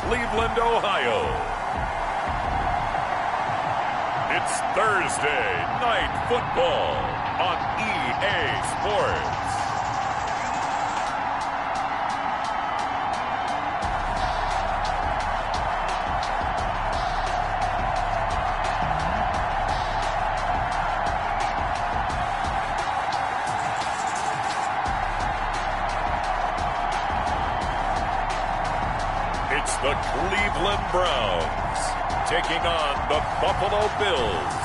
Cleveland, Ohio. It's Thursday Night Football on EA Sports. It's the Cleveland Browns taking on the Buffalo Bills.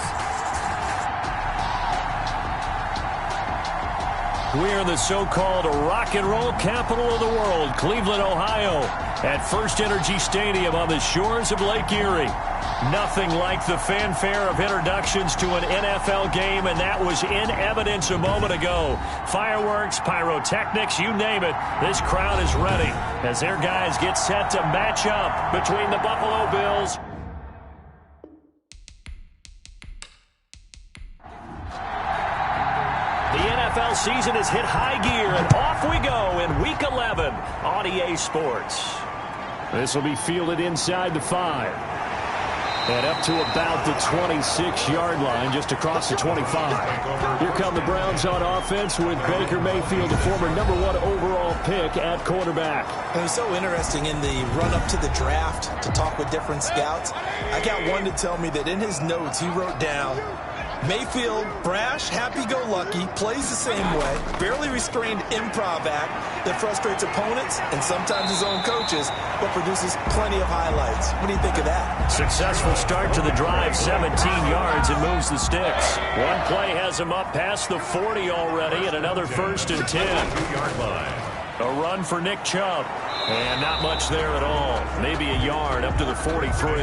We're in the so-called rock and roll capital of the world, Cleveland, Ohio, at First Energy Stadium on the shores of Lake Erie. Nothing like the fanfare of introductions to an NFL game, and that was in evidence a moment ago. Fireworks, pyrotechnics, you name it. This crowd is ready as their guys get set to match up between the Buffalo Bills. The NFL season has hit high gear, and off we go in Week 11 on EA Sports. This will be fielded inside the 5. And up to about the 26-yard line, just across the 25. Here come the Browns on offense with Baker Mayfield, the former #1 overall pick at quarterback. It was so interesting in the run-up to the draft to talk with different scouts. I got one to tell me that in his notes he wrote down, Mayfield, brash, happy-go-lucky, plays the same way, barely restrained improv act that frustrates opponents and sometimes his own coaches, but produces plenty of highlights. What do you think of that? Successful start to the drive, 17 yards, and moves the sticks. One play has him up past the 40 already, and another 1st and 10. A run for Nick Chubb, and not much there at all. Maybe a yard up to the 43.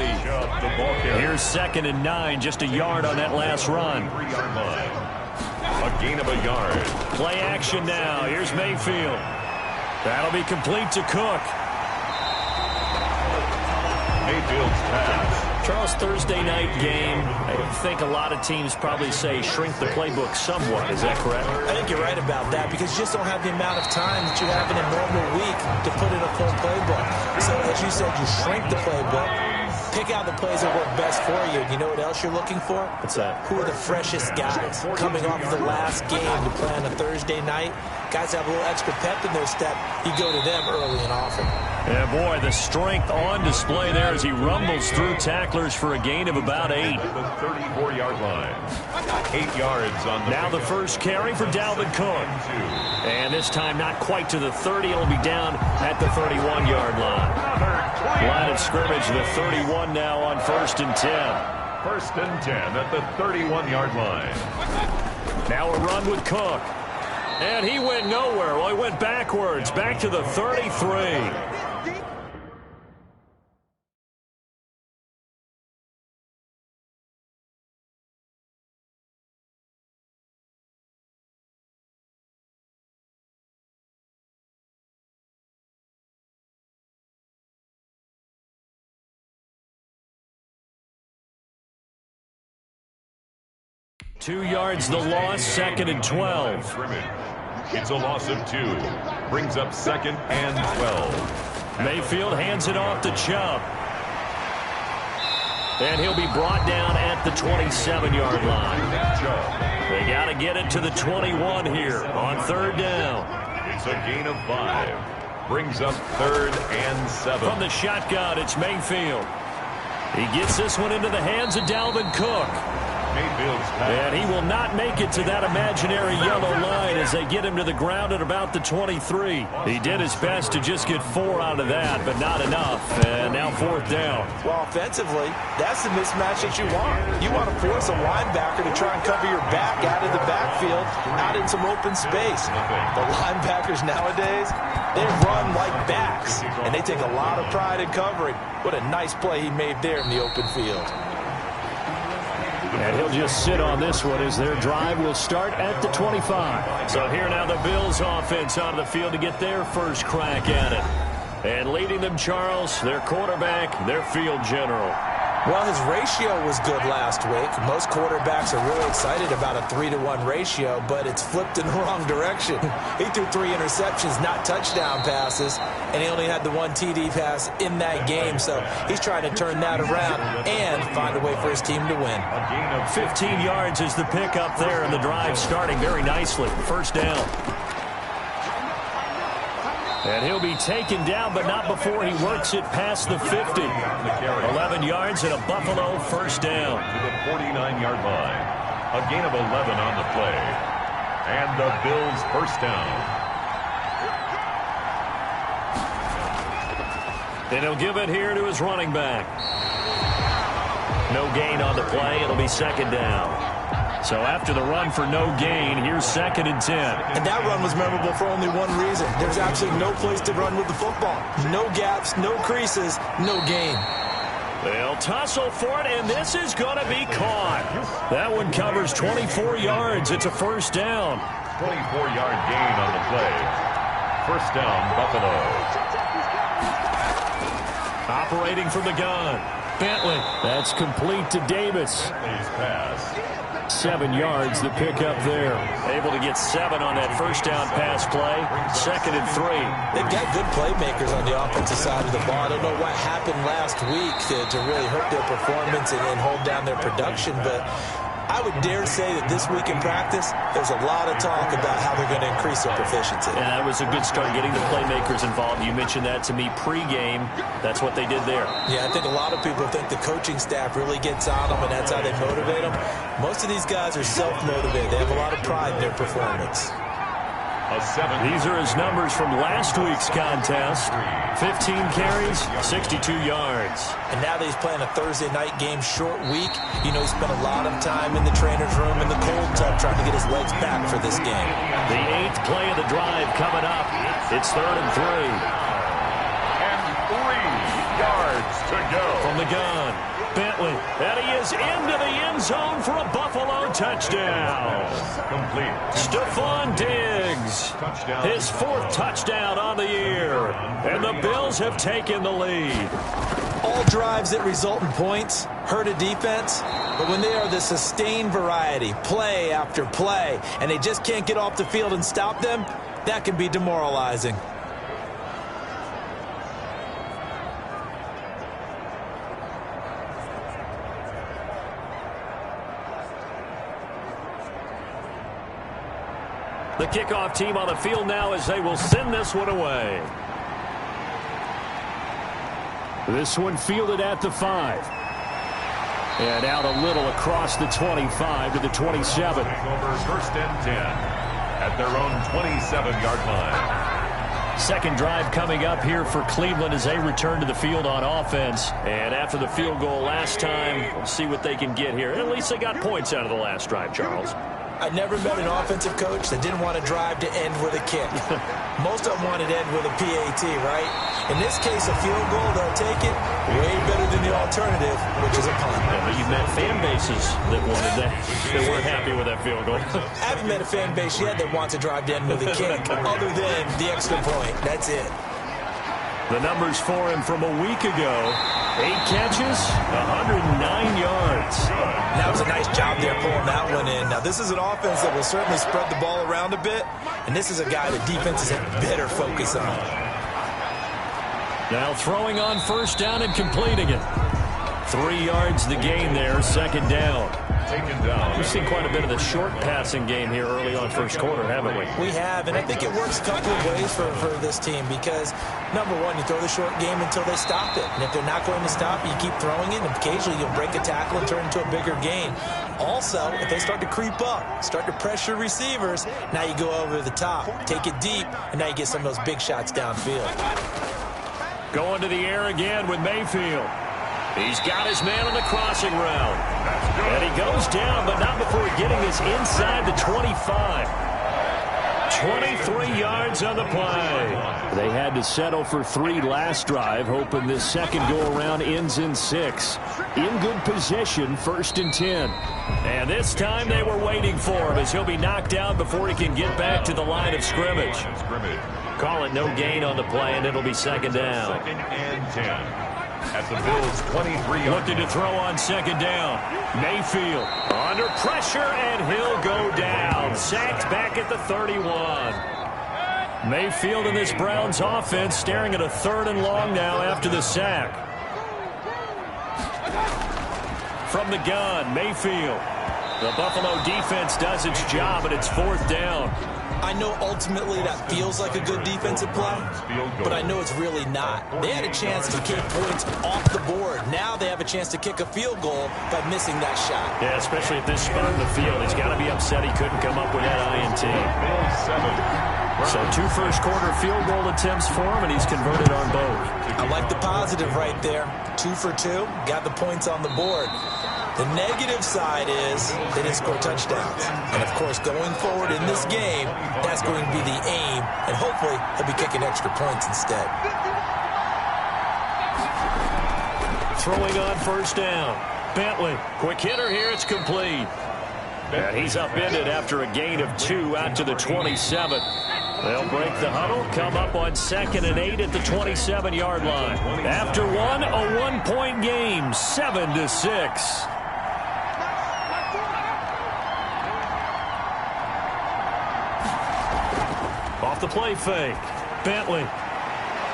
Here's 2nd and 9, just a yard on that last run. A gain of a yard. Play action now. Here's Mayfield. That'll be complete to Cook. Mayfield's pass. Charles, Thursday night game, I think a lot of teams probably say shrink the playbook somewhat. Is that correct? I think you're right about that because you just don't have the amount of time that you have in a normal week to put in a full playbook. So as you said, you shrink the playbook, pick out the plays that work best for you. You know what else you're looking for? What's that? Who are the freshest guys coming off the last game to play on a Thursday night? Guys have a little extra pep in their step. You go to them early and often. Yeah, boy, the strength on display there as he rumbles through tacklers for a gain of about 8. The 34-yard line. 8 yards on the... Now the first carry for Dalvin Cook. And this time not quite to the 30. It'll be down at the 31-yard line. Line of scrimmage, the 31 now on 1st and 10. 1st and 10 at the 31-yard line. Now a run with Cook. And he went nowhere. Well, he went backwards, back to the 33. Two yards the loss, 2nd and 12. It's a loss of 2. Brings up 2nd and 12. Mayfield hands it off to Chubb. And he'll be brought down at the 27-yard line. They got to get it to the 21 here on 3rd down. It's a gain of 5. Brings up 3rd and 7. From the shotgun, it's Mayfield. He gets this one into the hands of Dalvin Cook. And he will not make it to that imaginary yellow line as they get him to the ground at about the 23. He did his best to just get 4 out of that, but not enough. And now 4th down. Well, offensively, that's the mismatch that you want. You want to force a linebacker to try and cover your back out of the backfield, out in some open space. The linebackers nowadays, they run like backs, and they take a lot of pride in covering. What a nice play he made there in the open field. And he'll just sit on this one as their drive will start at the 25. So here now the Bills offense on the field to get their first crack at it. And leading them, Charles, their quarterback, their field general. Well, his ratio was good last week. Most quarterbacks are really excited about a 3-to-1 ratio, but it's flipped in the wrong direction. He threw 3 interceptions, not touchdown passes, and he only had the 1 TD pass in that game. So he's trying to turn that around and find a way for his team to win. A gain of 15 yards is the pickup there, and the drive starting very nicely. First down. And he'll be taken down, but not before he works it past the 50. 11 yards and a Buffalo first down. To the 49-yard line. A gain of 11 on the play. And the Bills first down. And he'll give it here to his running back. No gain on the play. It'll be second down. So after the run for no gain, here's 2nd and 10. And that run was memorable for only one reason. There's absolutely no place to run with the football. No gaps, no creases, no gain. They'll tussle for it, and this is going to be caught. That one covers 24 yards. It's a first down. 24-yard gain on the play. First down, Buffalo. Operating from the gun. Bentley. That's complete to Davis. Bentley's pass. 7 yards, the pickup there. Able to get 7 on that first down pass play. 2nd and 3. They've got good playmakers on the offensive side of the ball. I don't know what happened last week to really hurt their performance and hold down their production, but I would dare say that this week in practice, there's a lot of talk about how they're going to increase their proficiency. And that was a good start, getting the playmakers involved. You mentioned that to me pregame. That's what they did there. Yeah, I think a lot of people think the coaching staff really gets on them, and that's how they motivate them. Most of these guys are self-motivated. They have a lot of pride in their performance. These are his numbers from last week's contest. 15 carries, 62 yards. And now that he's playing a Thursday night game, short week, you know, he spent a lot of time in the trainer's room in the cold tub trying to get his legs back for this game. The 8th play of the drive coming up. It's 3rd and 3. And 3 yards to go. From the gun, Bentley. And he is into the end zone for a Buffalo touchdown. Complete. Stephon Diggs. Touchdown. His 4th touchdown on the year. And the Bills have taken the lead. All drives that result in points hurt a defense, but when they are the sustained variety, play after play, and they just can't get off the field and stop them, that can be demoralizing. The kickoff team on the field now as they will send this one away. This one fielded at the 5. And out a little across the 25 to the 27. Over 1st and 10 at their own 27-yard line. Second drive coming up here for Cleveland as they return to the field on offense. And after the field goal last time, we'll see what they can get here. At least they got points out of the last drive, Charles. I never met an offensive coach that didn't want to drive to end with a kick. Most of them wanted to end with a PAT, right? In this case, a field goal, they'll take it way better than the alternative, which is a punt. Yeah, but you've met fan bases that wanted that, that weren't happy with that field goal. I haven't met a fan base yet that wants to drive to end with a kick, other than the extra point. That's it. The numbers for him from a week ago: 8 catches, 109 yards. That was a nice job there pulling that one in. Now, this is an offense that will certainly spread the ball around a bit, and this is a guy that defenses had better focus on. Now throwing on first down and completing it. 3 yards the gain there, second down. Taken down. We've seen quite a bit of the short passing game here early on first quarter, haven't we? We have, and I think it works a couple of ways for this team because, number one, you throw the short game until they stop it. And if they're not going to stop, you keep throwing it, and occasionally you'll break a tackle and turn into a bigger gain. Also, if they start to creep up, start to pressure receivers, now you go over the top, take it deep, and now you get some of those big shots downfield. Going to the air again with Mayfield. He's got his man on the crossing route. And he goes down, but not before getting this inside the 25. 23 yards on the play. They had to settle for 3 last drive, hoping this second go-around ends in 6. In good position, 1st and 10. And this time they were waiting for him as he'll be knocked down before he can get back to the line of scrimmage. Call it no gain on the play, and it'll be second down. 2nd and 10. at the Bills' 23-yard Looking to throw on second down. Mayfield under pressure, and he'll go down. Sacked back at the 31. Mayfield in this Browns offense staring at a 3rd and long now after the sack. From the gun, Mayfield. The Buffalo defense does its job, and it's 4th down. I know ultimately that feels like a good defensive play, but I know it's really not. They had a chance to kick points off the board. Now they have a chance to kick a field goal by missing that shot. Yeah, especially at this spot in the field. He's got to be upset he couldn't come up with that INT. So 2 first-quarter field goal attempts for him, and he's converted on both. I like the positive right there. 2 for 2, got the points on the board. The negative side is they didn't score touchdowns. And, of course, going forward in this game, that's going to be the aim, and hopefully he'll be kicking extra points instead. Throwing on first down. Bentley, quick hitter here, it's complete. And he's upended after a gain of 2 out to the 27. They'll break the huddle, come up on 2nd and 8 at the 27-yard line. After one, a 1-point game, 7-6. Off the play fake. Bentley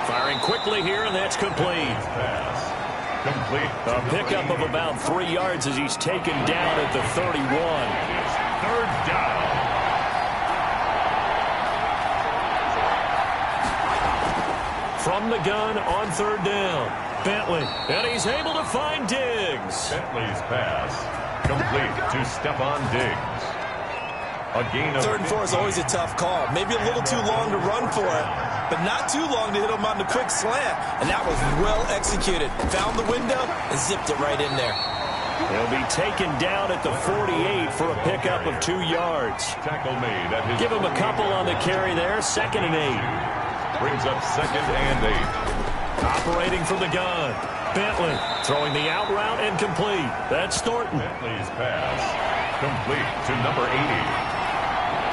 firing quickly here, and that's complete. Complete. A pickup of about 3 yards as he's taken down at the 31. 3rd down. From the gun on 3rd down. Bentley, and he's able to find Diggs. Bentley's pass complete to Stephon Diggs. A gain of 3rd and 4 is always a tough call. Maybe a little too long to run for it, but not too long to hit him on the quick slant. And that was well executed. Found the window and zipped it right in there. He'll be taken down at the 48 for a pickup of 2 yards. Tackle made at his. Give him a couple on the carry there. 2nd and 8. Brings up 2nd and 8. Operating from the gun. Bentley throwing the out route and complete. That's Thornton. Bentley's pass complete to number 80.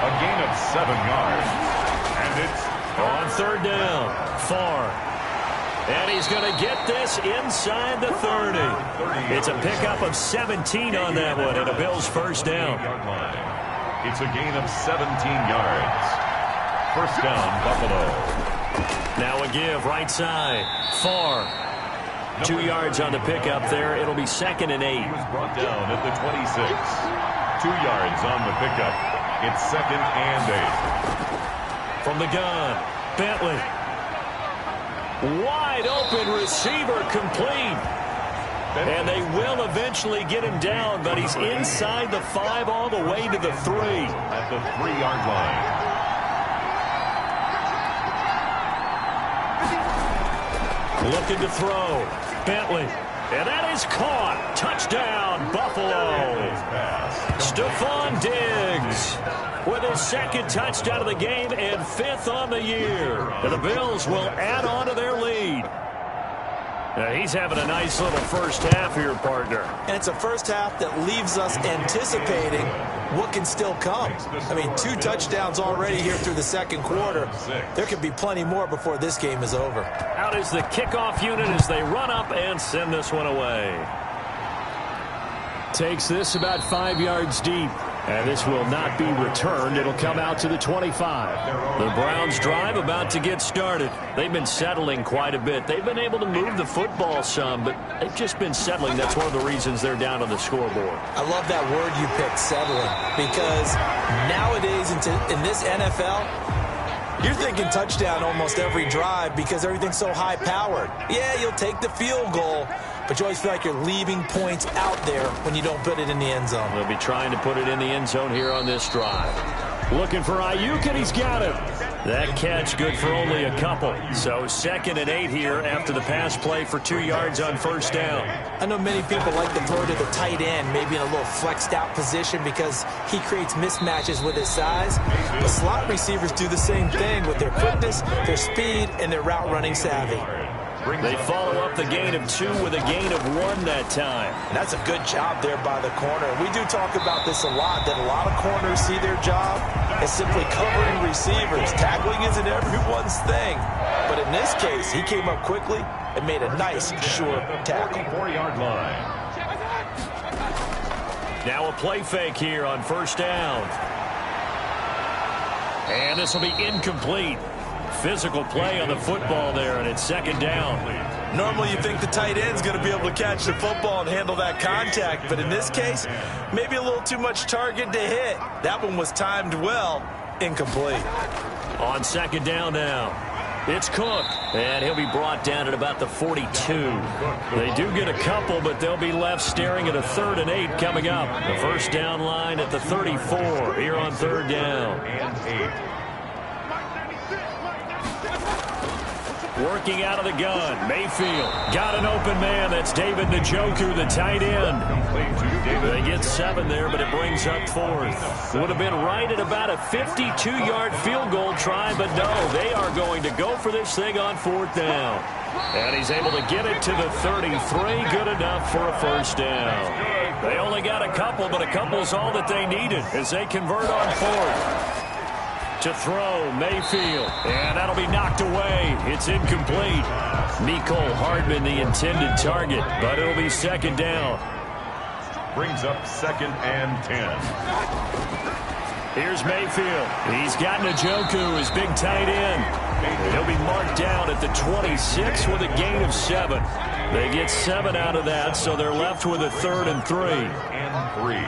A gain of 7 yards. And it's on 3rd down. Far. And he's going to get this inside the 30. It's a pickup of 17 on that one, and a Bills first down. It's a gain of 17 yards. First down, Buffalo. Now a give, right side. Far. 2 yards on the pickup there. It'll be 2nd and 8. He was brought down at the 26. 2 yards on the pickup. It's 2nd and 8. From the gun, Bentley. Wide open receiver complete. And they will eventually get him down, but he's inside the 5 all the way to the 3. At the 3-yard line. Looking to throw. Bentley. And that is caught. Touchdown, Buffalo. Stephon Diggs with his 2nd touchdown of the game and 5th on the year. And the Bills will add on to their lead. Now he's having a nice little first half here, partner. And it's a first half that leaves us anticipating what can still come. I mean, 2 touchdowns already here through the 2nd quarter. There could be plenty more before this game is over. Out is the kickoff unit as they run up and send this one away. Takes this about 5 yards deep. And this will not be returned. It'll come out to the 25. The Browns drive about to get started. They've been settling quite a bit. They've been able to move the football some, but they've just been settling. That's one of the reasons they're down on the scoreboard. I love that word you picked, settling, because nowadays in this NFL, you're thinking touchdown almost every drive because everything's so high-powered. Yeah, you'll take the field goal, but you always feel like you're leaving points out there when you don't put it in the end zone. They'll be trying to put it in the end zone here on this drive. Looking for Ayuk, and he's got it. That catch good for only a couple. So 2nd and 8 here after the pass play for 2 yards on first down. I know many people like to throw to the tight end, maybe in a little flexed out position because he creates mismatches with his size. But slot receivers do the same thing with their quickness, their speed, and their route running savvy. They follow up the gain of 2 with a gain of 1 that time. And that's a good job there by the corner. We do talk about this a lot, that a lot of corners see their job as simply covering receivers. Tackling isn't everyone's thing, but but in this case, he came up quickly and made a nice, sure tackle. 44-yard line. Now a play fake here on first down. And this will be incomplete. Physical play on the football there, and it's second down. Normally you think the tight end's going to be able to catch the football and handle that contact, but in this case, maybe a little too much target to hit. That one was timed well, incomplete. On second down now, it's Cook, and he'll be brought down at about the 42. They do get a couple, but they'll be left staring at a 3rd and 8 coming up. The first down line at the 34 here on third down. And 8. Working out of the gun, Mayfield got an open man. That's David Njoku, the tight end. They get 7 there, but it brings up 4th. Would have been right at about a 52-yard field goal try, but no, they are going to go for this thing on 4th down. And he's able to get it to the 33, good enough for a first down. They only got a couple, but a couple's all that they needed as they convert on 4th. To throw, Mayfield, and that'll be knocked away. It's incomplete. Mecole Hardman, the intended target, but it'll be second down. Brings up 2nd and 10. Here's Mayfield. He's got Njoku, his big tight end. He'll be marked down at the 26 with a gain of 7. They get 7 out of that, so they're left with a 3rd and 3. And 3.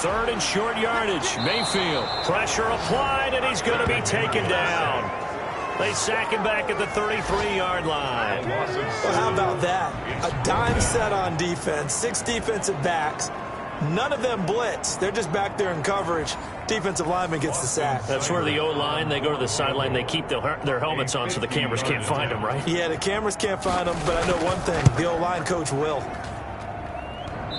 3rd and short yardage. Mayfield. Pressure applied, and he's going to be taken down. They sack him back at the 33-yard line. Well, how about that? A dime set on defense, 6 defensive backs. None of them blitz. They're just back there in coverage. Defensive lineman gets the sack. That's where the O-line, they go to the sideline, they keep their helmets on so the cameras can't find them, right? Yeah, the cameras can't find them, but I know one thing. The O-line coach will.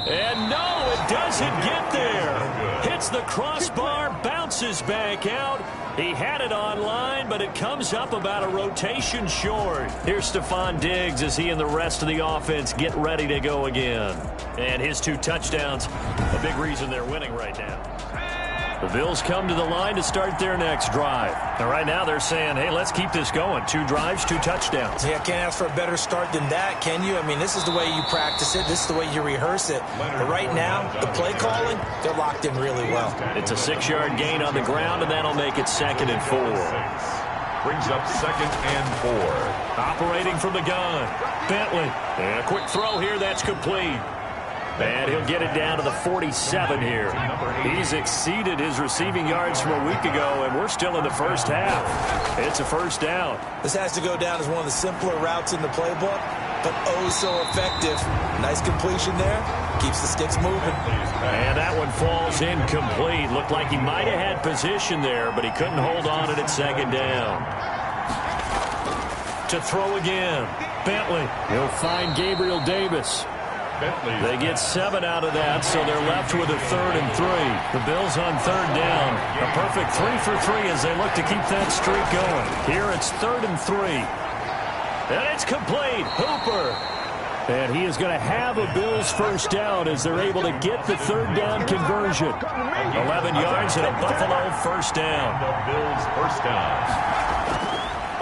And no, it doesn't get there. Hits the crossbar, bounces back out. He had it online, but it comes up about a rotation short. Here's Stephon Diggs as he and the rest of the offense get ready to go again. And his 2 touchdowns, a big reason they're winning right now. The Bills come to the line to start their next drive. And right now they're saying, hey, let's keep this going. 2 drives, 2 touchdowns. Yeah, can't ask for a better start than that, can you? I mean, this is the way you practice it. This is the way you rehearse it. But right now, the play calling, they're locked in really well. It's a 6-yard gain on the ground, and that'll make it 2nd and 4. Brings up 2nd and 4. Operating from the gun, Bentley. And a quick throw here, that's complete. And he'll get it down to the 47 here. He's exceeded his receiving yards from a week ago, and we're still in the first half. It's a first down. This has to go down as one of the simpler routes in the playbook, but oh so effective. Nice completion there. Keeps the sticks moving. And that one falls incomplete. Looked like he might have had position there, but he couldn't hold on it at second down. To throw again, Bentley. He'll find Gabriel Davis. They get 7 out of that, so they're left with a 3rd and 3. The Bills on 3rd down. A perfect 3 for 3 as they look to keep that streak going. Here it's 3rd and 3. And it's complete. Hooper. And he is going to have a Bills first down as they're able to get the 3rd down conversion. 11 yards and a Buffalo first down. The Bills first down.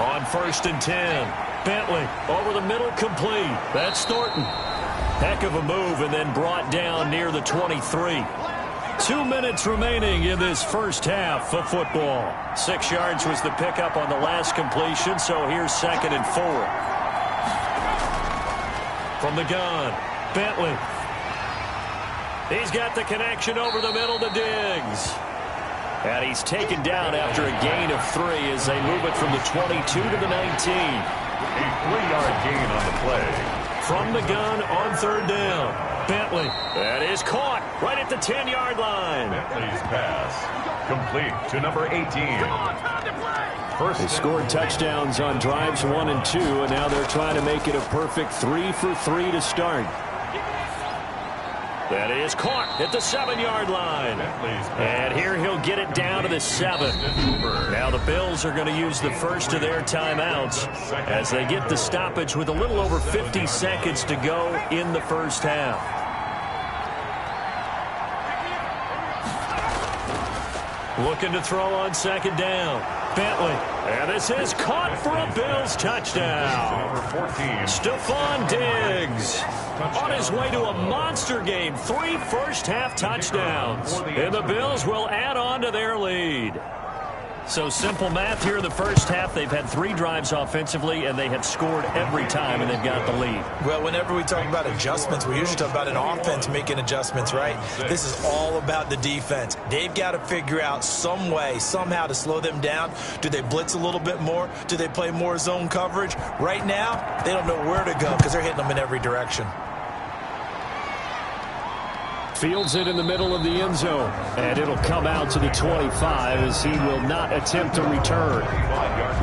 On 1st and 10. Bentley over the middle, complete. That's Thornton. Heck of a move, and then brought down near the 23. 2 minutes remaining in this first half of football. 6 yards was the pickup on the last completion, so here's 2nd and 4. From the gun, Bentley. He's got the connection over the middle to Diggs. And he's taken down after a gain of 3 as they move it from the 22 to the 19. A 3-yard gain on the play. From the gun on 3rd down. Bentley. That is caught right at the 10-yard line. Bentley's pass complete to number 18. They scored touchdowns on drives 1 and 2, and now they're trying to make it a perfect 3 for 3 to start. That is caught at the 7-yard line. And here he'll get it down to the 7. Now the Bills are going to use the first of their timeouts as they get the stoppage with a little over 50 seconds to go in the first half. Looking to throw on 2nd down. Bentley. And this is caught for a Bills touchdown. Number 14. Stephon Diggs on his way to a monster game. 3 first-half touchdowns. And the Bills will add on to their lead. So simple math here in the first half. They've had 3 drives offensively, and they have scored every time, and they've got the lead. Well, whenever we talk about adjustments, we usually talk about an offense making adjustments, right? This is all about the defense. They've got to figure out some way, somehow to slow them down. Do they blitz a little bit more? Do they play more zone coverage? Right now, they don't know where to go because they're hitting them in every direction. Fields it in the middle of the end zone, and it'll come out to the 25 as he will not attempt to return.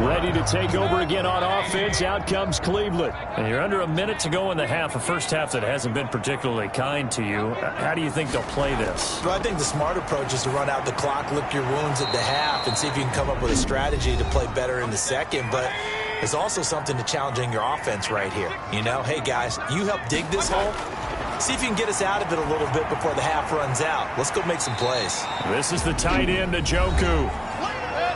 Ready to take over again on offense. Out comes Cleveland. And you're under a minute to go in the half, a first half that hasn't been particularly kind to you. How do you think they'll play this? Well, I think the smart approach is to run out the clock, lick your wounds at the half, and see if you can come up with a strategy to play better in the second. But there's also something to challenging your offense right here. You know, hey, guys, you help dig this hole. See if you can get us out of it a little bit before the half runs out. Let's go make some plays. This is the tight end, Njoku.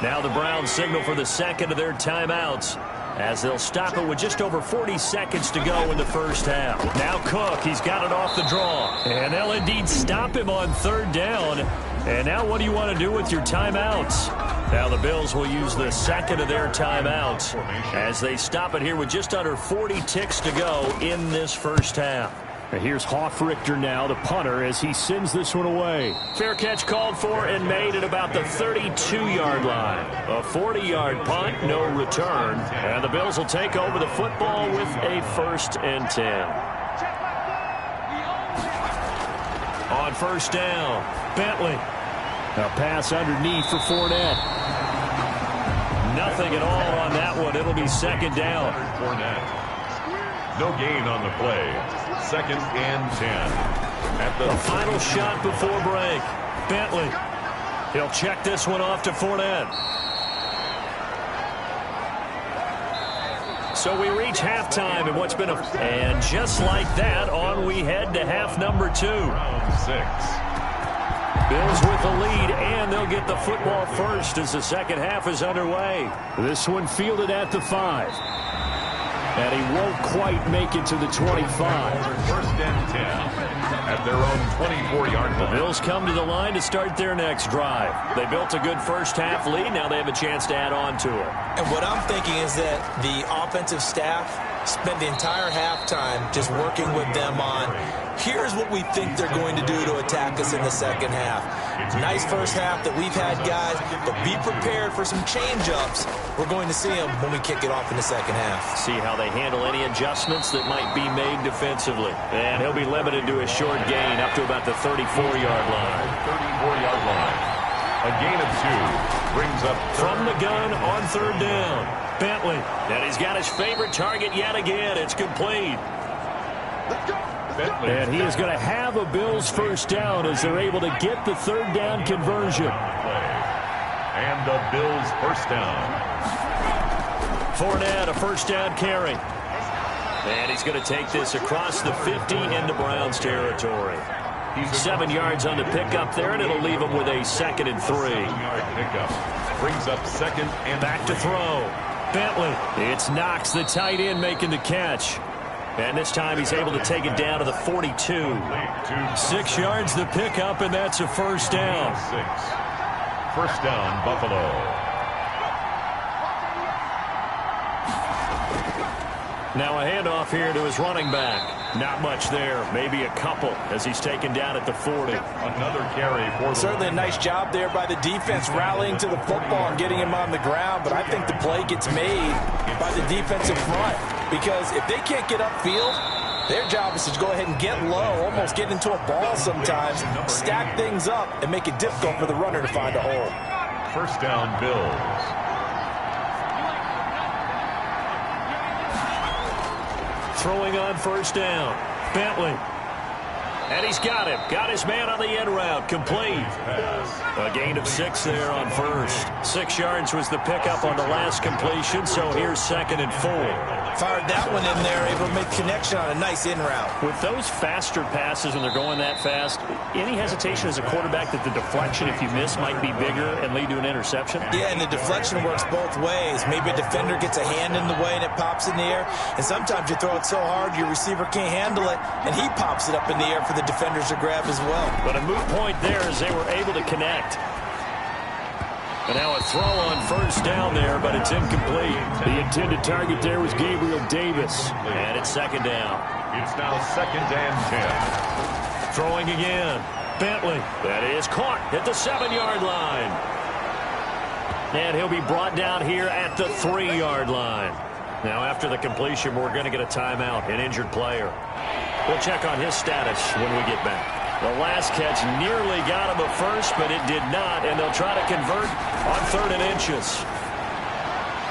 Now the Browns signal for the second of their timeouts as they'll stop it with just over 40 seconds to go in the first half. Now Cook, he's got it off the draw. And they'll indeed stop him on 3rd down. And now what do you want to do with your timeouts? Now the Bills will use the second of their timeouts as they stop it here with just under 40 ticks to go in this first half. And here's Hofrichter now, the punter, as he sends this one away. Fair catch called for and made at about the 32-yard line. A 40-yard punt, no return. And the Bills will take over the football with a 1st and 10. On 1st down, Bentley. A pass underneath for Fournette. Nothing at all on that one. It'll be 2nd down. Fournette. No gain on the play. 2nd and 10. At the final shot before break. Bentley. He'll check this one off to Fournette. So we reach halftime in what's been a... And just like that, on we head to half number 2. Round 6. Bills with the lead, and they'll get the football first as the second half is underway. This one fielded at the 5. And he won't quite make it to the 25. 1st and 10 at their own 24-yard line. The Bills come to the line to start their next drive. They built a good first half lead. Now they have a chance to add on to it. And what I'm thinking is that the offensive staff spent the entire halftime just working with them on, here's what we think they're going to do to attack us in the second half. Nice first half that we've had, guys, but be prepared for some change-ups. We're going to see them when we kick it off in the second half. See how they handle any adjustments that might be made defensively. And he'll be limited to a short gain up to about the 34-yard line. 34-yard line. A gain of 2 brings up from the gun on 3rd down. Bentley, and he's got his favorite target yet again. It's complete. Bentley. And he is going to have a Bills first down as they're able to get the 3rd down conversion. And the Bills first down. Fournette, a first down carry. And he's going to take this across the 50 into Browns territory. 7 yards on the pickup there, and it'll leave him with a 2nd and 3. 7-yard pickup. Brings up 2nd and back to throw. Bentley. It's Knox, the tight end, making the catch. And this time he's able to take it down to the 42. 6 yards the pickup, and that's a first down. 6. First down, Buffalo. Now a handoff here to his running back. Not much there, maybe a couple as he's taken down at the 40. Another carry for the certainly a nice job there by the defense rallying to the football and getting him on the ground, but I think the play gets made by the defensive front because if they can't get upfield, their job is to go ahead and get low, almost get into a ball sometimes, stack things up, and make it difficult for the runner to find a hole. First down, Bills. Throwing on first down. Bentley. And he's got him. Got his man on the end route. Complete. A gain of 6 there on first. 6 yards was the pickup on the last completion, so here's 2nd and 4. Fired that one in there, able to make connection on a nice in route. With those faster passes when they're going that fast, any hesitation as a quarterback that the deflection, if you miss, might be bigger and lead to an interception? Yeah, and the deflection works both ways. Maybe a defender gets a hand in the way and it pops in the air. And sometimes you throw it so hard your receiver can't handle it, and he pops it up in the air for the defenders to grab as well. But a moot point there as they were able to connect. And now a throw on first down there, but it's incomplete. The intended target there was Gabriel Davis. And it's second down. It's now 2nd and 10. Throwing again. Bentley. That is caught at the 7-yard line. And he'll be brought down here at the 3-yard line. Now after the completion, we're going to get a timeout, an injured player. We'll check on his status when we get back. The last catch nearly got him a first, but it did not, and they'll try to convert on 3rd and inches.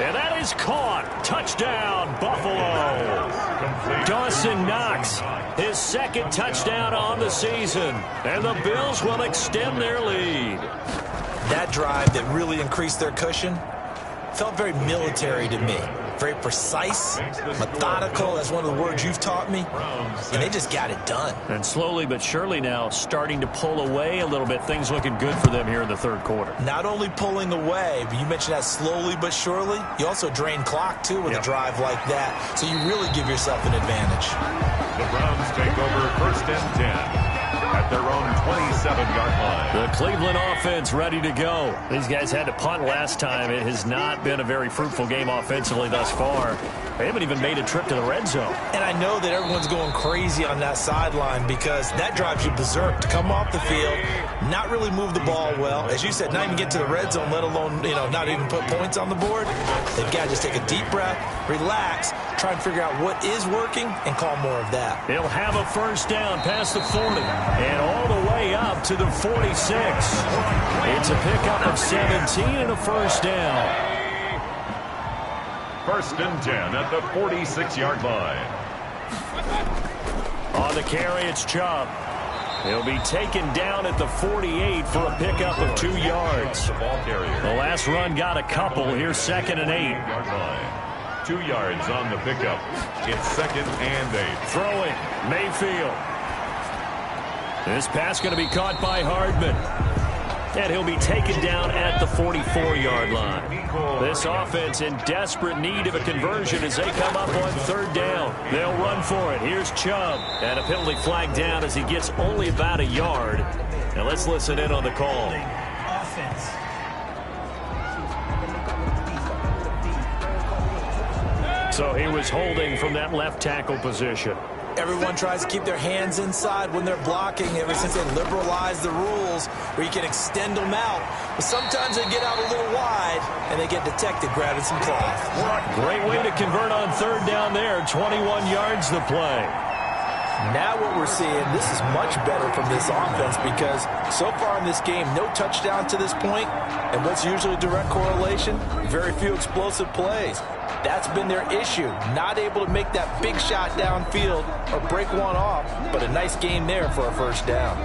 And that is caught. Touchdown, Buffalo. Dawson Knox, his 2nd touchdown on the season, and the Bills will extend their lead. That drive that really increased their cushion felt very military to me. Very precise, methodical. That's one of the words you've taught me. And they just got it done. And slowly but surely now starting to pull away a little bit. Things looking good for them here in the 3rd quarter. Not only pulling away, but you mentioned that slowly but surely. You also drain clock, too, with a drive like that. So you really give yourself an advantage. The Browns take over 1st and 10. At their own 27-yard line. The Cleveland offense ready to go. These guys had to punt last time. It has not been a very fruitful game offensively thus far. They haven't even made a trip to the red zone. And I know that everyone's going crazy on that sideline because that drives you berserk to come off the field, not really move the ball well. As you said, not even get to the red zone, let alone, not even put points on the board. They've got to just take a deep breath, relax, try and figure out what is working, and call more of that. He'll have a first down past the 40 and all the way up to the 46. It's a pickup of 17 and a first down. 1st and 10 at the 46-yard line. On the carry, it's Chubb. He'll be taken down at the 48 for a pickup of 2 yards. The last run got a couple. Here's 2nd and 8. 2 yards on the pickup. It's 2nd and 8. Throwing, Mayfield. This pass going to be caught by Hardman. And he'll be taken down at the 44-yard line. This offense in desperate need of a conversion as they come up on 3rd down. They'll run for it. Here's Chubb. And a penalty flag down as he gets only about a yard. Now let's listen in on the call. So he was holding from that left tackle position. Everyone tries to keep their hands inside when they're blocking ever since they liberalized the rules where you can extend them out. But sometimes they get out a little wide and they get detected grabbing some cloth. Great way to convert on 3rd down there. 21 yards the play. Now what we're seeing, this is much better from this offense because so far in this game, no touchdown to this point. And what's usually a direct correlation? Very few explosive plays. That's been their issue. Not able to make that big shot downfield or break one off, but a nice game there for a first down.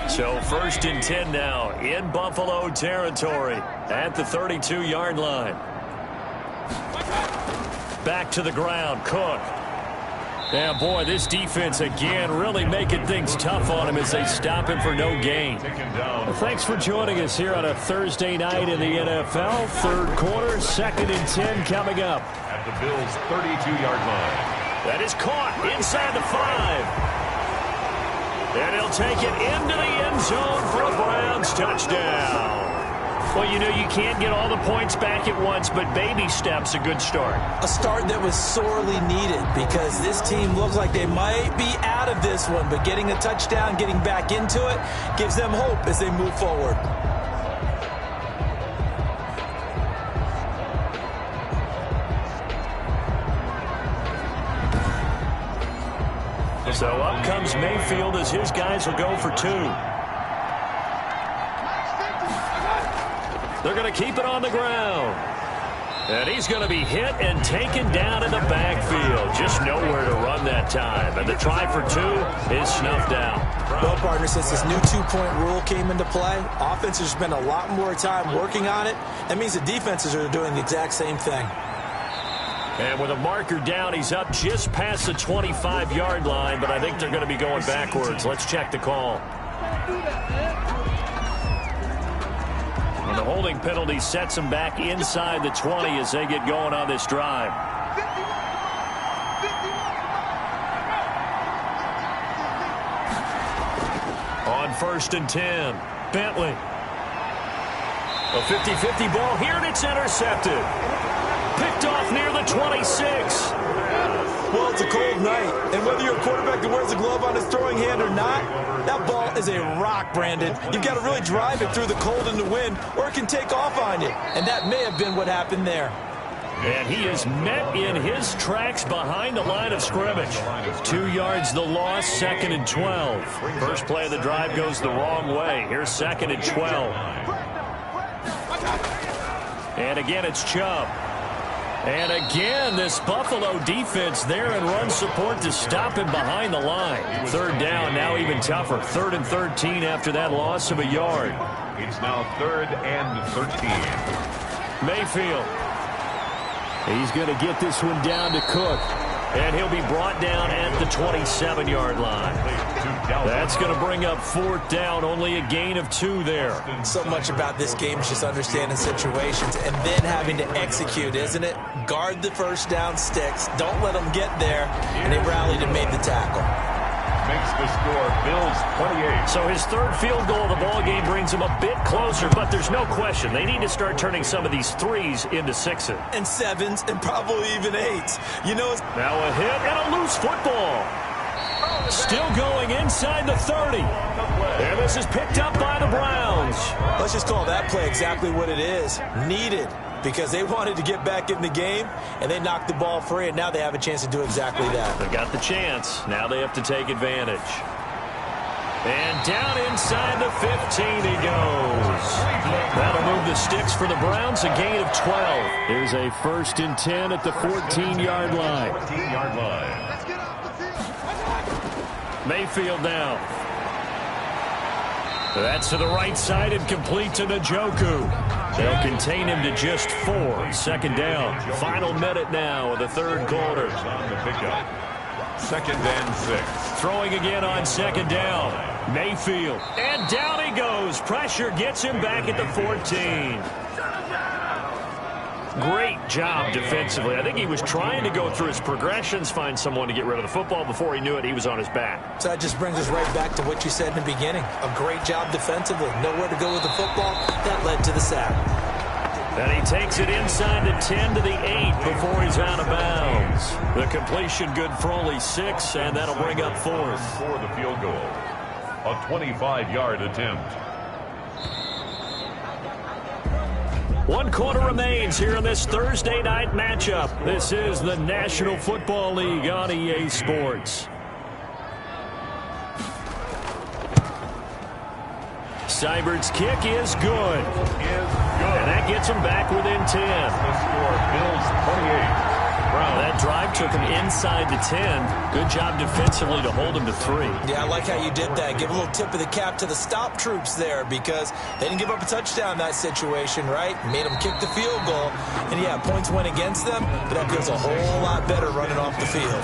So 1st and 10 now in Buffalo territory at the 32-yard line. Back to the ground, Cook. Yeah, boy, this defense again really making things tough on him as they stop him for no gain. Well, thanks for joining us here on a Thursday night in the NFL. 3rd quarter, 2nd and 10 coming up. At the Bills' 32-yard line. That is caught inside the 5. And he'll take it into the end zone for a Browns touchdown. Well, you can't get all the points back at once, but baby steps, a good start. A start that was sorely needed because this team looks like they might be out of this one, but getting a touchdown, getting back into it, gives them hope as they move forward. So up comes Mayfield as his guys will go for 2. They're going to keep it on the ground. And he's going to be hit and taken down in the backfield. Just nowhere to run that time. And the try for 2 is snuffed out. Well, partner, since this new 2-point rule came into play, offenses spend a lot more time working on it. That means the defenses are doing the exact same thing. And with a marker down, he's up just past the 25-yard line, but I think they're going to be going backwards. Let's check the call. And the holding penalty sets them back inside the 20 as they get going on this drive. On 1st and 10, Bentley. A 50-50 ball here, and it's intercepted. Picked off near the 26. Well, it's a cold night, and whether you're a quarterback that wears a glove on his throwing hand or not, that ball is a rock, Brandon. You've got to really drive it through the cold and the wind, or it can take off on you. And that may have been what happened there. And he is met in his tracks behind the line of scrimmage. 2 yards the loss, 2nd and 12. First play of the drive goes the wrong way. Here's 2nd and 12. And again, it's Chubb. And again, this Buffalo defense there in run support to stop him behind the line. 3rd down, now even tougher. 3rd and 13 after that loss of a yard. It's now 3rd and 13. Mayfield. He's going to get this one down to Cook. And he'll be brought down at the 27-yard line. That's going to bring up 4th down, only a gain of 2 there. So much about this game is just understanding situations and then having to execute, isn't it? Guard the first down sticks. Don't let them get there. And they rallied and made the tackle. Makes the score Bills 28. So his 3rd field goal of the ball game brings him a bit closer, but there's no question they need to start turning some of these 3s into 6s. And 7s and probably even 8s. You know, now a hit and a loose football. Still going inside the 30. And this is picked up by the Browns. Let's just call that play exactly what it is. Needed. Because they wanted to get back in the game, and they knocked the ball free, and now they have a chance to do exactly that. They got the chance. Now they have to take advantage. And down inside the 15 he goes. That'll move the sticks for the Browns, a gain of 12. There's a 1st and 10 at the 14-yard line. 14-yard line. Mayfield now. That's to the right side and complete to Njoku. They'll contain him to just 4. 2nd down. Final minute now of the 3rd quarter. On the pickup. 2nd and 6. Throwing again on 2nd down. Mayfield. And down he goes. Pressure gets him back at the 14. Great job defensively. I think he was trying to go through his progressions, find someone to get rid of the football. Before he knew it, he was on his back. So that just brings us right back to what you said in the beginning. A great job defensively. Nowhere to go with the football. That led to the sack. And he takes it inside the 10 to the 8 before he's out of bounds. The completion good for only 6, and that'll bring up 4th. For the field goal. A 25-yard attempt. 1 quarter remains here in this Thursday night matchup. This is the National Football League on EA Sports. Seibert's kick is good. And that gets him back within 10. The score, Bills 28. That drive took him inside the 10. Good job defensively to hold him to 3. Yeah, I like how you did that. Give a little tip of the cap to the stop troops there because they didn't give up a touchdown in that situation, right? Made them kick the field goal. And, yeah, points went against them, but that feels a whole lot better running off the field.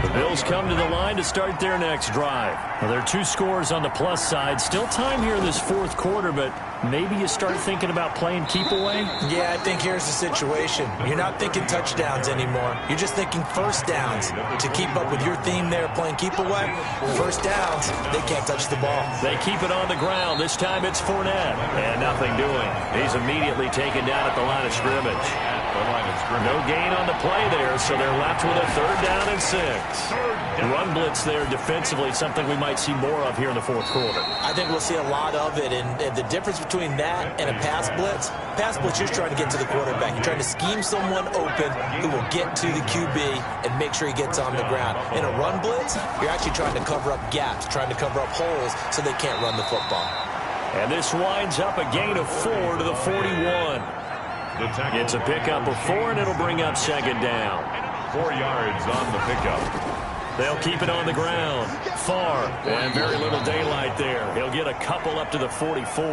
The Bills come to the line to start their next drive. Well, there are 2 scores on the plus side. Still time here in this 4th quarter, but maybe you start thinking about playing keep away? Yeah, I think here's the situation. You're not thinking touchdowns anymore. You're just thinking first downs. To keep up with your theme there, playing keep away, first downs, they can't touch the ball. They keep it on the ground. This time it's Fournette. And nothing doing. He's immediately taken down at the line of scrimmage. No gain on the play there, so they're left with a 3rd down and 6. Run blitz there defensively, something we might see more of here in the 4th quarter. I think we'll see a lot of it, and the difference between that and a pass blitz, you're trying to get to the quarterback. You're trying to scheme someone open who will get to the QB and make sure he gets on the ground. In a run blitz, you're actually trying to cover up gaps, trying to cover up holes so they can't run the football. And this winds up a gain of 4 to the 41. It's a pickup of 4, and it'll bring up second down. 4 yards on the pickup. They'll keep it on the ground. Far, and very little daylight there. He'll get a couple up to the 44.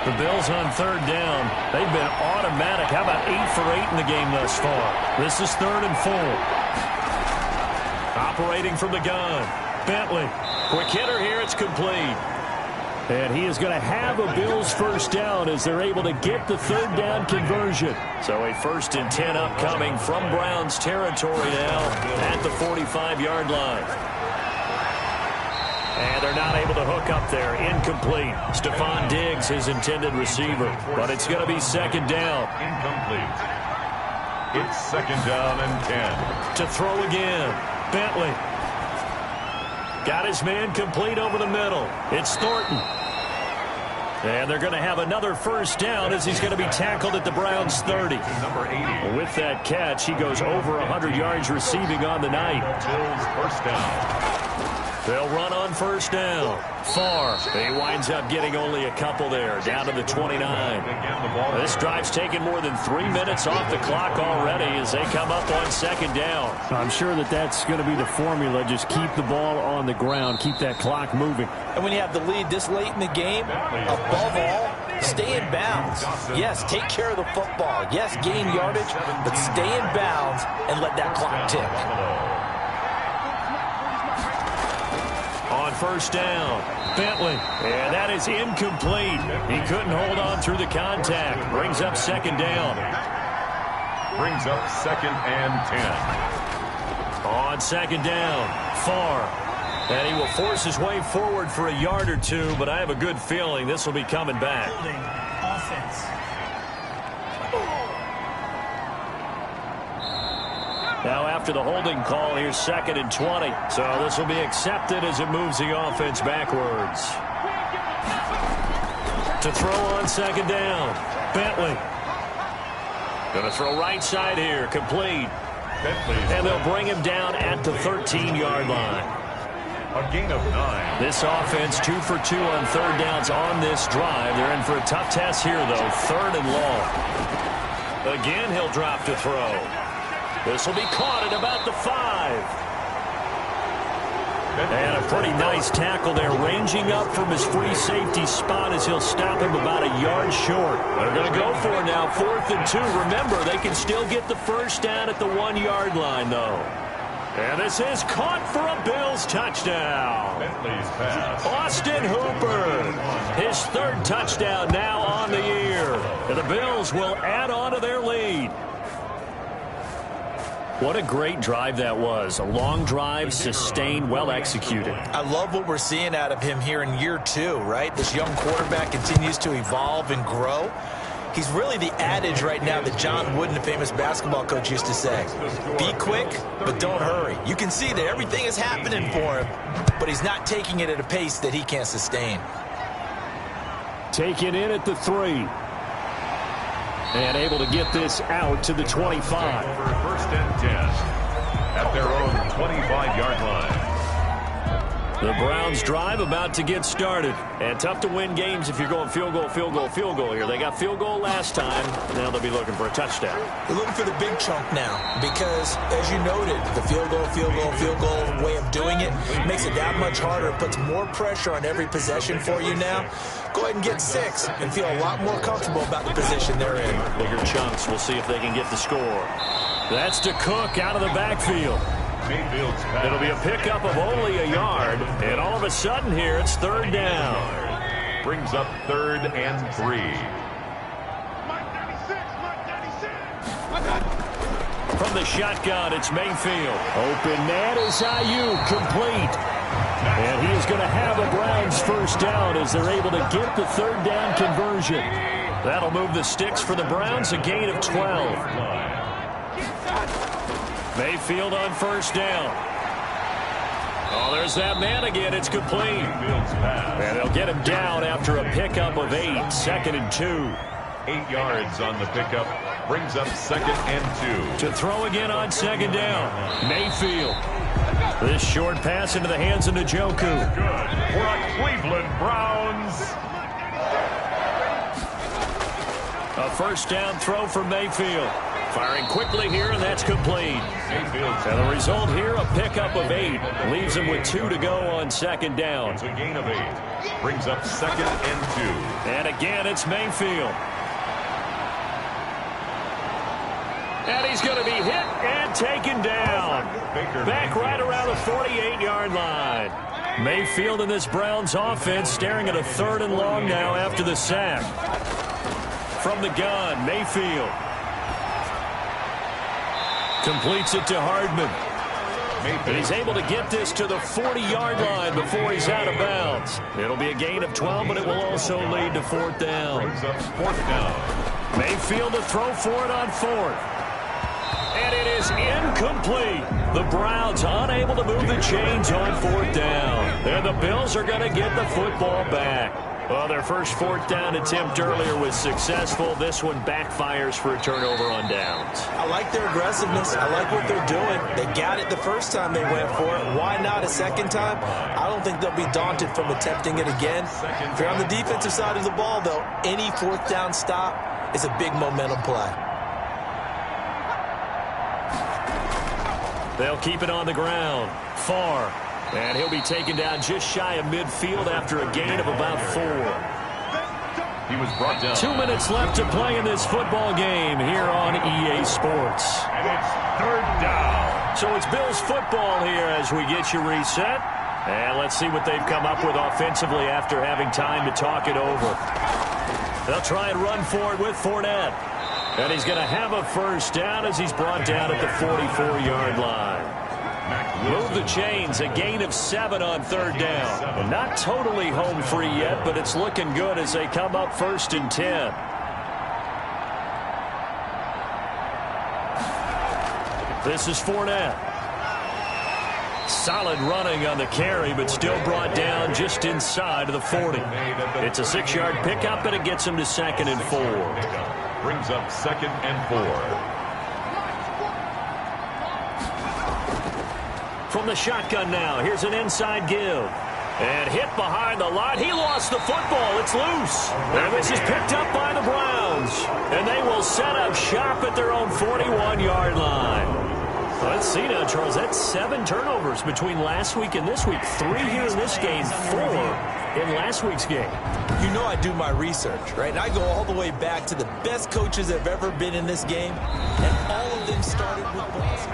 The Bills on third down. They've been automatic. How about 8 for 8 in the game thus far? This is 3rd and 4. Operating from the gun. Bentley. Quick hitter here. It's complete. And he is going to have a Bills first down as they're able to get the third down conversion. So a 1st and 10 upcoming from Browns territory now at the 45-yard line. And they're not able to hook up there. Incomplete. Stephon Diggs, his intended receiver. But it's going to be second down. Incomplete. It's second down and 10. To throw again. Bentley. Got his man complete over the middle. It's Thornton. And they're going to have another first down as he's going to be tackled at the Browns' 30. Number 80. With that catch, he goes over 100 yards receiving on the night. Bills first down. They'll run on first down. Far. He winds up getting only a couple there, down to the 29. This drive's taken more than 3 minutes off the clock already as they come up on second down. I'm sure that's going to be the formula. Just keep the ball on the ground. Keep that clock moving. And when you have the lead this late in the game, above all, stay in bounds. Yes, take care of the football. Yes, gain yardage, but stay in bounds and let that clock tick. On first down, Bentley. And that is incomplete. He couldn't hold on through the contact. Brings up second down. Brings up second and 10. On second down, Far. And he will force his way forward for a yard or two, but I have a good feeling this will be coming back. Offense. Now after the holding call, here's 2nd and 20. So this will be accepted as it moves the offense backwards. To throw on second down, Bentley. Going to throw right side here, complete. And they'll bring him down at the 13-yard line. A gain of 9. This offense 2 for 2 on third downs on this drive. They're in for a tough test here, though. 3rd and long. Again, he'll drop to throw. This will be caught at about the 5. And a pretty nice tackle there, ranging up from his free safety spot as he'll stop him about a yard short. They're going to go for it now, 4th and 2. Remember, they can still get the first down at the 1-yard line, though. And this is caught for a Bills touchdown. Bentley's pass. Austin Hooper, his 3rd touchdown now on the year. And the Bills will add on to their lead. What a great drive that was. A long drive, sustained, well executed. I love what we're seeing out of him here in year 2, right? This young quarterback continues to evolve and grow. He's really the adage right now that John Wooden, the famous basketball coach, used to say. Be quick, but don't hurry. You can see that everything is happening for him, but he's not taking it at a pace that he can't sustain. Take it in at the 3. And able to get this out to the 25. For 1st and 10 at their own 25-yard line. The Browns drive about to get started. And tough to win games if you're going field goal, field goal, field goal here. They got field goal last time. Now they'll be looking for a touchdown. They're looking for the big chunk now because, as you noted, the field goal, field goal, field goal way of doing it makes it that much harder. It puts more pressure on every possession for you now. Go ahead and get 6 and feel a lot more comfortable about the position they're in. Bigger chunks. We'll see if they can get the score. That's to Cook out of the backfield. It'll be a pickup of only a yard, and all of a sudden here it's 3rd down. Brings up 3rd and 3. From the shotgun, it's Mayfield. Open man is Ayuk, complete. And he is going to have a Browns first down as they're able to get the 3rd down conversion. That'll move the sticks for the Browns, a gain of 12. Mayfield on first down. Oh, there's that man again. It's complete. And they'll get him down after a pickup of 8. 2nd and 2. 8 yards on the pickup. Brings up 2nd and 2. To throw again on second down. Mayfield. This short pass into the hands of Njoku. Good for a Cleveland Browns. A first down throw for Mayfield. Firing quickly here, and that's complete. And the result here, a pickup of 8. Leaves him with 2 to go on second down. It's a gain of 8. Brings up 2nd and 2. And again, it's Mayfield. And he's going to be hit and taken down. Back right around the 48-yard line. Mayfield in this Browns offense staring at a 3rd and long now after the sack. From the gun, Mayfield. Completes it to Hardman. And he's able to get this to the 40-yard line before he's out of bounds. It'll be a gain of 12, but it will also lead to 4th down. Brings up 4th down. Mayfield to throw for it on 4th. And it is incomplete. The Browns unable to move the chains on 4th down. And the Bills are going to get the football back. Well, their first 4th down attempt earlier was successful. This one backfires for a turnover on downs. I like their aggressiveness. I like what they're doing. They got it the first time they went for it. Why not a second time? I don't think they'll be daunted from attempting it again. If you're on the defensive side of the ball, though, any 4th down stop is a big momentum play. They'll keep it on the ground. Far. And he'll be taken down just shy of midfield after a gain of about 4. He was brought down. 2 minutes left to play in this football game here on EA Sports. And it's 3rd down. So it's Bills football here as we get you reset. And let's see what they've come up with offensively after having time to talk it over. They'll try and run for it with Fournette. And he's going to have a first down as he's brought down at the 44-yard line. Move the chains, a gain of 7 on 3rd down. And not totally home free yet, but it's looking good as they come up 1st and 10. This is Fournette. Solid running on the carry, but still brought down just inside of the 40. It's a 6-yard pickup, and it gets him to 2nd and 4. Brings up 2nd and 4. From the shotgun now, here's an inside give. And hit behind the line. He lost the football. It's loose. And this is picked up by the Browns. And they will set up shop at their own 41-yard line. Let's see now, Charles. That's 7 turnovers between last week and this week. 3 here in this game, 4 in last week's game. You know I do my research, right? And I go all the way back to the best coaches that have ever been in this game. And all of them started with balls.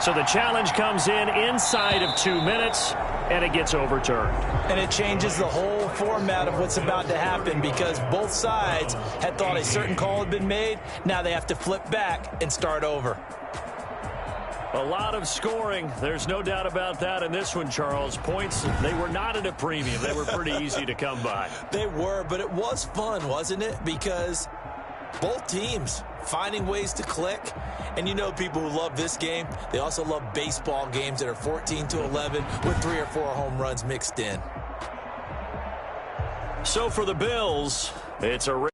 So the challenge comes in inside of 2 minutes, and it gets overturned. And it changes the whole format of what's about to happen because both sides had thought a certain call had been made. Now they have to flip back and start over. A lot of scoring. There's no doubt about that in this one, Charles. Points, they were not at a premium. They were pretty easy to come by. They were, but it was fun, wasn't it? Because both teams finding ways to click. And you know people who love this game, they also love baseball games that are 14-11 with 3 or 4 home runs mixed in. So for the Bills, it's a